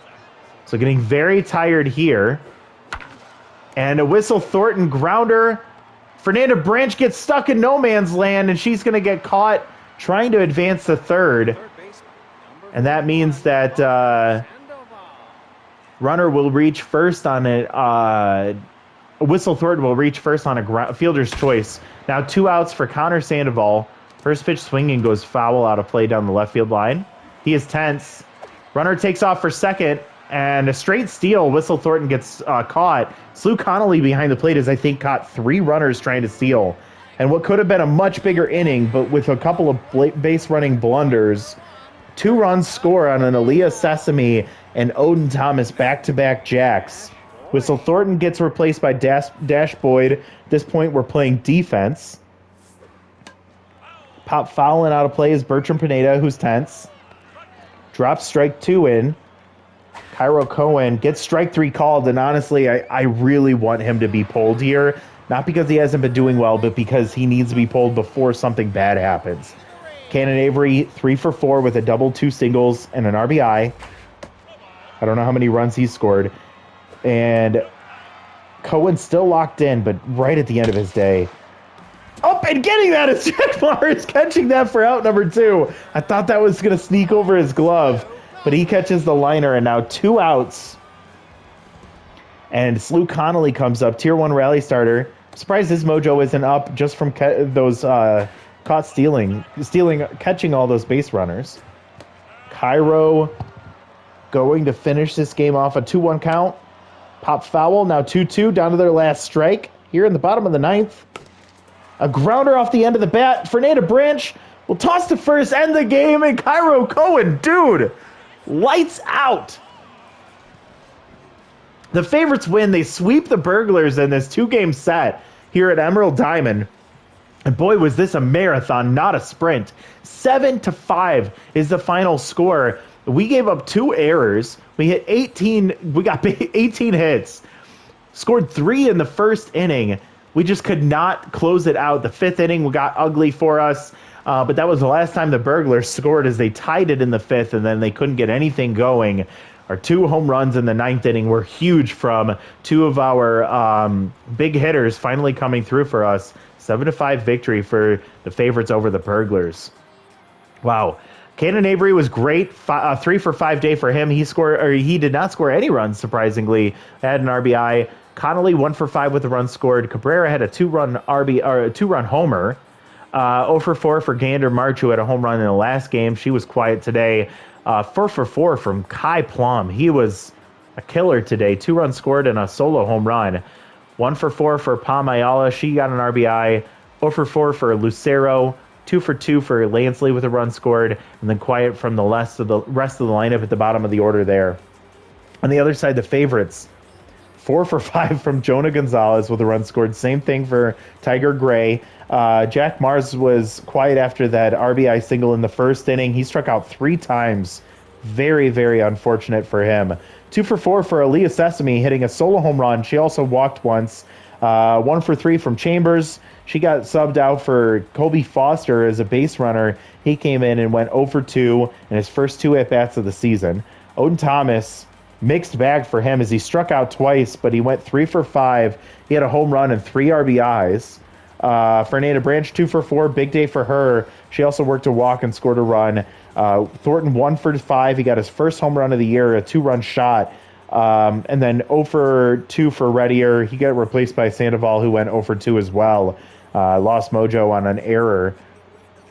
So getting very tired here. And a Whistle Thornton grounder. Fernanda Branch gets stuck in no man's land, and she's going to get caught trying to advance to third. And that means that runner will reach first on it. Whistle Thornton will reach first on a fielder's choice. Now 2 outs for Connor Sandoval. First pitch swinging goes foul out of play down the left field line. He is tense. Runner takes off for second, and a straight steal. Whistle Thornton gets caught. Slew Connolly behind the plate has, I think, caught 3 runners trying to steal. And what could have been a much bigger inning, but with a couple of base running blunders, 2 runs score on an Aaliyah Sesame and Odin Thomas back-to-back jacks. Whistle Thornton gets replaced by Dash Boyd. At this point, we're playing defense. Pop fouling out of play is Bertram Pineda, who's tense. Drops strike 2 in. Cairo Cohen gets strike 3 called, and honestly, I really want him to be pulled here. Not because he hasn't been doing well, but because he needs to be pulled before something bad happens. Cannon Avery, 3-for-4 with a double, 2 singles, and an RBI. I don't know how many runs he's scored. And Cohen's still locked in, but right at the end of his day. Up and getting that is Jack Morris catching that for out number 2. I thought that was going to sneak over his glove, but he catches the liner, and now 2 outs. And Slew Connolly comes up, tier 1 rally starter. I'm surprised his mojo isn't up just from those caught catching all those base runners. Cairo going to finish this game off a 2-1 count. Pop foul, now 2-2, down to their last strike. Here in the bottom of the 9th. A grounder off the end of the bat. Fernanda Branch will toss to first, end the game, and Cairo Cohen, dude, lights out. The favorites win. They sweep the Burglars in this 2-game set here at Emerald Diamond. And boy, was this a marathon, not a sprint. 7-5 is the final score. We gave up 2 errors. We got 18 hits. Scored 3 in the first inning. We just could not close it out. The 5th inning got ugly for us, but that was the last time the Burglars scored, as they tied it in the 5th, and then they couldn't get anything going. Our 2 home runs in the 9th inning were huge from 2 of our big hitters finally coming through for us. 7-5 victory for the favorites over the Burglars. Wow. Cannon Avery was great. 3 for 5 day for him. He did not score any runs, surprisingly. Had an RBI. Connolly 1 for 5 with a run scored. Cabrera had a 2-run homer. 0 for 4 for Gander March, who had a home run in the last game. She was quiet today. 4 for 4 from Kai Plum. He was a killer today. 2 runs scored and a solo home run. 1 for 4 for Pam Ayala. She got an RBI. 0 for 4 for Lucero. 2 for 2 for Lansley with a run scored. And then quiet from the rest of the lineup at the bottom of the order there. On the other side, the favorites. 4 for 5 from Jonah Gonzalez with a run scored. Same thing for Tiger Gray. Jack Mars was quiet after that RBI single in the first inning. He struck out 3 times. Very, very unfortunate for him. 2 for 4 for Aaliyah Sesame, hitting a solo home run. She also walked once. 1 for 3 from Chambers. She got subbed out for Colby Foster as a base runner. He came in and went 0 for 2 in his first 2 at-bats of the season. Odin Thomas, mixed bag for him as he struck out twice, but he went 3 for 5. He had a home run and 3 RBIs. Fernanda Branch, 2 for 4. Big day for her. She also worked a walk and scored a run. Thornton, 1 for 5. He got his first home run of the year, a 2-run shot. And then 0 for 2 for Reddier. He got replaced by Sandoval, who went 0 for 2 as well. Lost mojo on an error.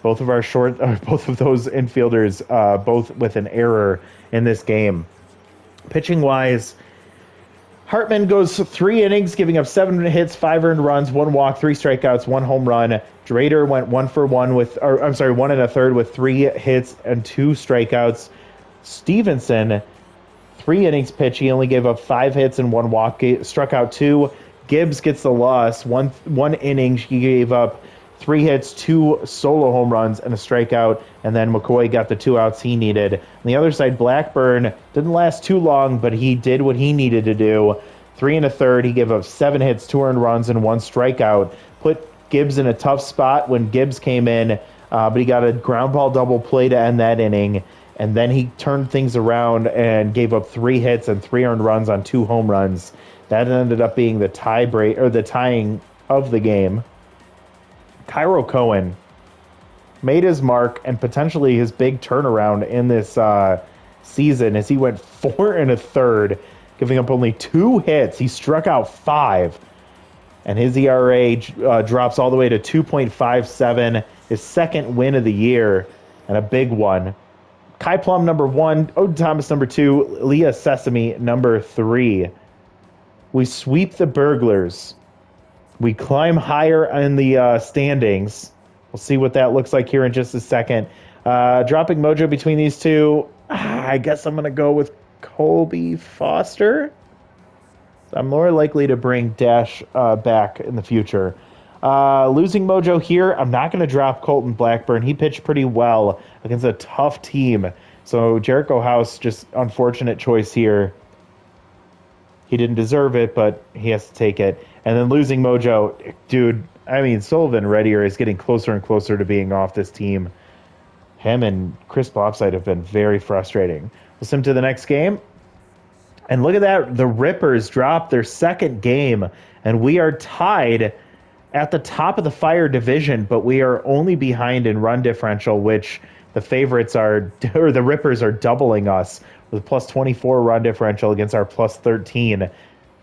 Both of those infielders, both with an error in this game. Pitching wise, Hartman goes 3 innings, giving up 7 hits, 5 earned runs, 1 walk, 3 strikeouts, 1 home run. Drader went 1 for 1 with, 1 1/3 with 3 hits and 2 strikeouts. Stevenson, 3 innings pitch. He only gave up 5 hits and 1 walk, struck out 2. Gibbs gets the loss. One inning, he gave up 3 hits, 2 solo home runs, and a strikeout. And then McCoy got the 2 outs he needed. On the other side, Blackburn didn't last too long, but he did what he needed to do. 3 1/3, he gave up 7 hits, 2 earned runs, and 1 strikeout. Put Gibbs in a tough spot when Gibbs came in, but he got a ground ball double play to end that inning. And then he turned things around and gave up 3 hits and 3 earned runs on 2 home runs. That ended up being the tying of the game. Cairo Cohen made his mark and potentially his big turnaround in this season as he went 4 1/3, giving up only 2 hits. He struck out 5, and his ERA drops all the way to 2.57, his second win of the year, and a big one. Kai Plum, number 1, Odin Thomas, number 2, Leah Sesame, number 3. We sweep the Burglars. We climb higher in the standings. We'll see what that looks like here in just a second. Dropping mojo between these two. I guess I'm going to go with Colby Foster. I'm more likely to bring Dash back in the future. Losing mojo here. I'm not going to drop Colton Blackburn. He pitched pretty well against a tough team. So Jericho House, just unfortunate choice here. He didn't deserve it, but he has to take it. And then losing mojo, dude, I mean, Sullivan Reddier is getting closer and closer to being off this team. Him and Chris Bobside have been very frustrating. We'll send to the next game. And look at that. The Rippers dropped their second game, and we are tied at the top of the Fire division, but we are only behind in run differential, which the favorites are, or the Rippers are doubling us with plus 24 run differential against our plus 13.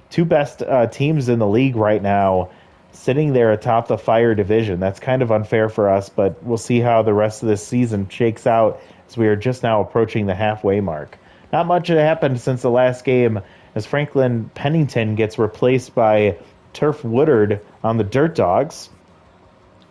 2 best teams in the league right now sitting there atop the Fire division. That's kind of unfair for us, but we'll see how the rest of this season shakes out as we are just now approaching the halfway mark. Not much has happened since the last game as Franklin Pennington gets replaced by Turf Woodard on the Dirt Dogs.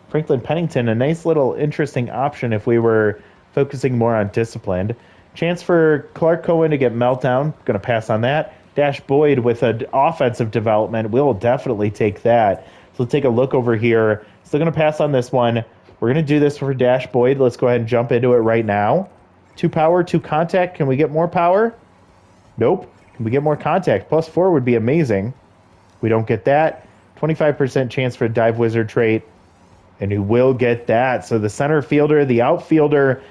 Franklin Pennington, a nice little interesting option if we were focusing more on disciplined. Chance for Clark Cohen to get meltdown. Going to pass on that. Dash Boyd with an offensive development. We'll definitely take that. So let's take a look over here. Still going to pass on this one. We're going to do this for Dash Boyd. Let's go ahead and jump into it right now. 2 power, 2 contact. Can we get more power? Nope. Can we get more contact? +4 would be amazing. We don't get that. 25% chance for a dive wizard trait, and you will get that. So the center fielder, the outfielder,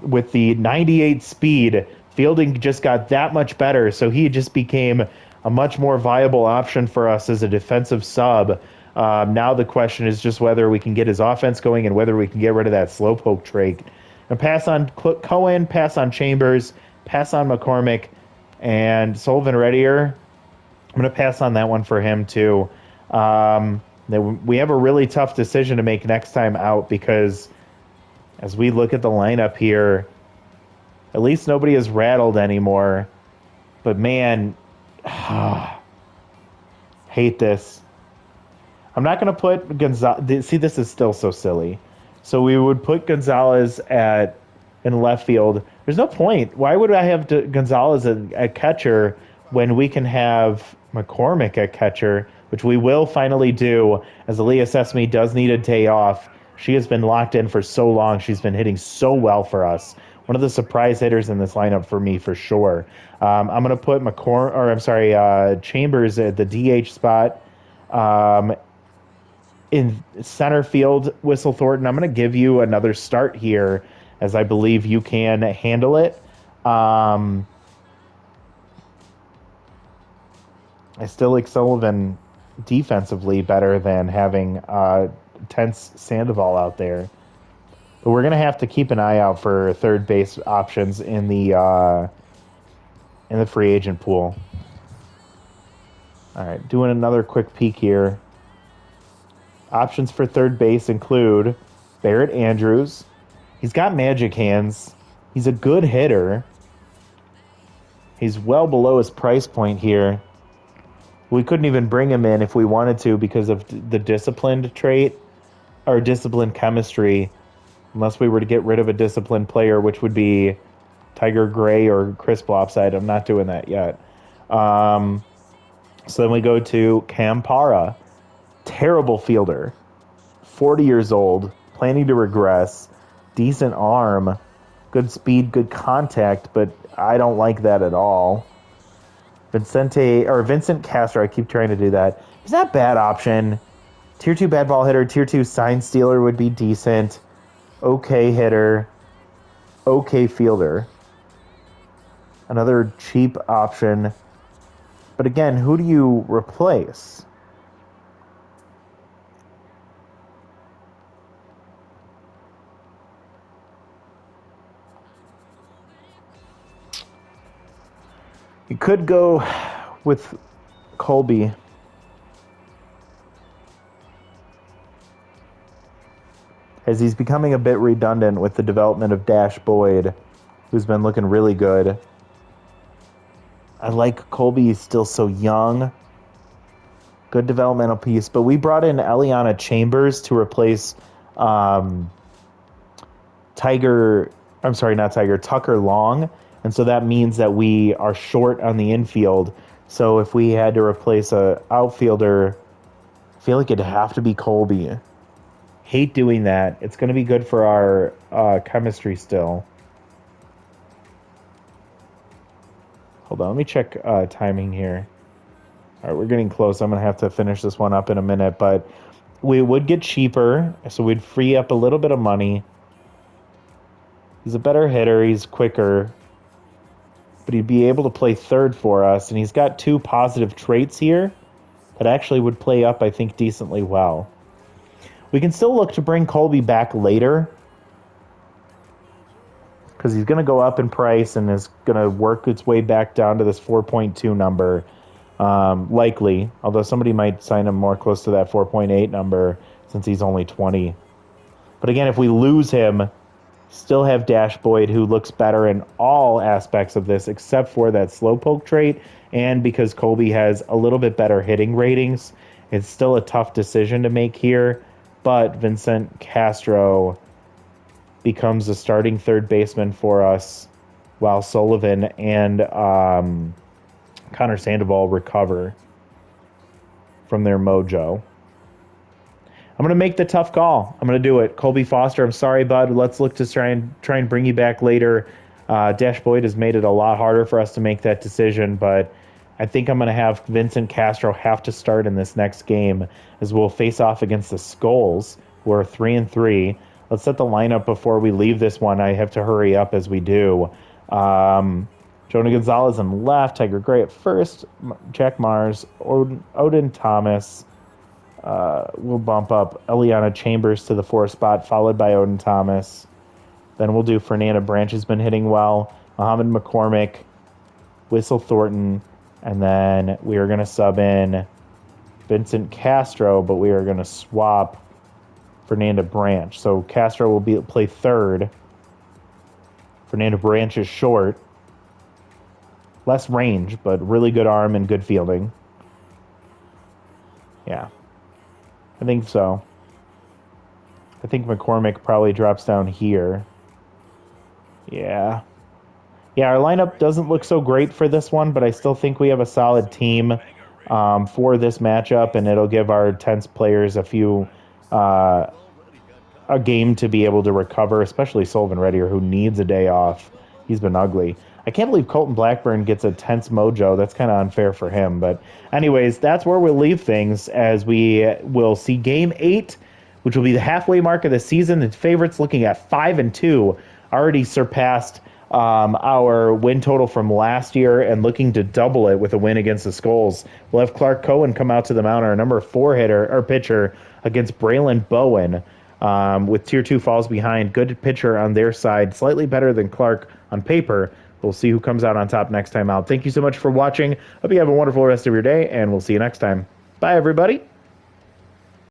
with the 98 speed, fielding just got that much better. So he just became a much more viable option for us as a defensive sub. Now the question is just whether we can get his offense going and whether we can get rid of that slowpoke trait. And pass on Cohen, pass on Chambers, pass on McCormick, and Sullivan Reddier. I'm going to pass on that one for him too. We have a really tough decision to make next time out because as we look at the lineup here, at least nobody is rattled anymore. But man, hate this. I'm not going to put Gonzalez. See, this is still so silly. So we would put Gonzalez in left field. There's no point. Why would I have Gonzalez at catcher when we can have McCormick at catcher, which we will finally do, as Aaliyah Sesame does need a day off. She has been locked in for so long. She's been hitting so well for us. One of the surprise hitters in this lineup for me, for sure. I'm going to put Chambers at the DH spot. In center field, Whistle Thornton, I'm going to give you another start here, as I believe you can handle it. I still like Sullivan defensively better than having Tense Sandoval out there. But we're going to have to keep an eye out for third base options in the free agent pool. All right, doing another quick peek here. Options for third base include Barrett Andrews. He's got magic hands. He's a good hitter. He's well below his price point here. We couldn't even bring him in if we wanted to because of the disciplined trait or disciplined chemistry, unless we were to get rid of a disciplined player, which would be Tiger Gray or Chris Blopside. I'm not doing that yet. So then we go to Cam Para. Terrible fielder. 40 years old, planning to regress. Decent arm. Good speed, good contact, but I don't like that at all. Vincent Castro, I keep trying to do that. He's not a bad option. Tier 2 bad ball hitter, Tier 2 sign stealer would be decent. Okay hitter. Okay fielder. Another cheap option. But again, who do you replace? You could go with Colby. As he's becoming a bit redundant with the development of Dash Boyd, who's been looking really good. I like Colby. He's still so young. Good developmental piece. But we brought in Eliana Chambers to replace Tucker Long. And so that means that we are short on the infield. So if we had to replace a outfielder, I feel like it'd have to be Colby. Hate doing that. It's going to be good for our chemistry still. Hold on, let me check timing here. All right, we're getting close. I'm going to have to finish this one up in a minute. But we would get cheaper, so we'd free up a little bit of money. He's a better hitter. He's quicker. But he'd be able to play third for us. And he's got 2 positive traits here that actually would play up, I think, decently well. We can still look to bring Colby back later because he's going to go up in price and is going to work its way back down to this 4.2 number, likely. Although somebody might sign him more close to that 4.8 number since he's only 20. But again, if we lose him, still have Dash Boyd, who looks better in all aspects of this except for that slowpoke trait, and because Colby has a little bit better hitting ratings. It's still a tough decision to make here, but Vincent Castro becomes a starting third baseman for us while Sullivan and Connor Sandoval recover from their mojo. I'm going to make the tough call. I'm going to do it. Colby Foster, I'm sorry, bud. Let's look to try and bring you back later. Dash Boyd has made it a lot harder for us to make that decision, but I think I'm going to have Vincent Castro have to start in this next game as we'll face off against the Skulls, who are 3-3. Let's set the lineup before we leave this one. I have to hurry up as we do. Jonah Gonzalez on left, Tiger Gray at first, Jack Mars, Odin Thomas. We'll bump up Eliana Chambers to the 4 spot, followed by Odin Thomas. Then we'll do Fernanda Branch has been hitting well, Muhammad McCormick, Whistle Thornton, and then we are going to sub in Vincent Castro, but we are going to swap Fernanda Branch. So Castro will play third. Fernanda Branch is short. Less range, but really good arm and good fielding. Yeah, I think so. I think McCormick probably drops down here. Yeah. Yeah, our lineup doesn't look so great for this one, but I still think we have a solid team for this matchup, and it'll give our 10th players a game to be able to recover, especially Sullivan Reddier, who needs a day off. He's been ugly. I can't believe Colton Blackburn gets a tense mojo. That's kind of unfair for him. But anyways, that's where we'll leave things as we will see Game 8, which will be the halfway mark of the season. The favorites looking at 5-2, already surpassed our win total from last year and looking to double it with a win against the Skulls. We'll have Clark Cohen come out to the mound, our number 4 hitter or pitcher, against Braylon Bowen. With Tier 2 falls behind. Good pitcher on their side. Slightly better than Clark on paper. We'll see who comes out on top next time out. Thank you so much for watching. Hope you have a wonderful rest of your day, and we'll see you next time. Bye, everybody.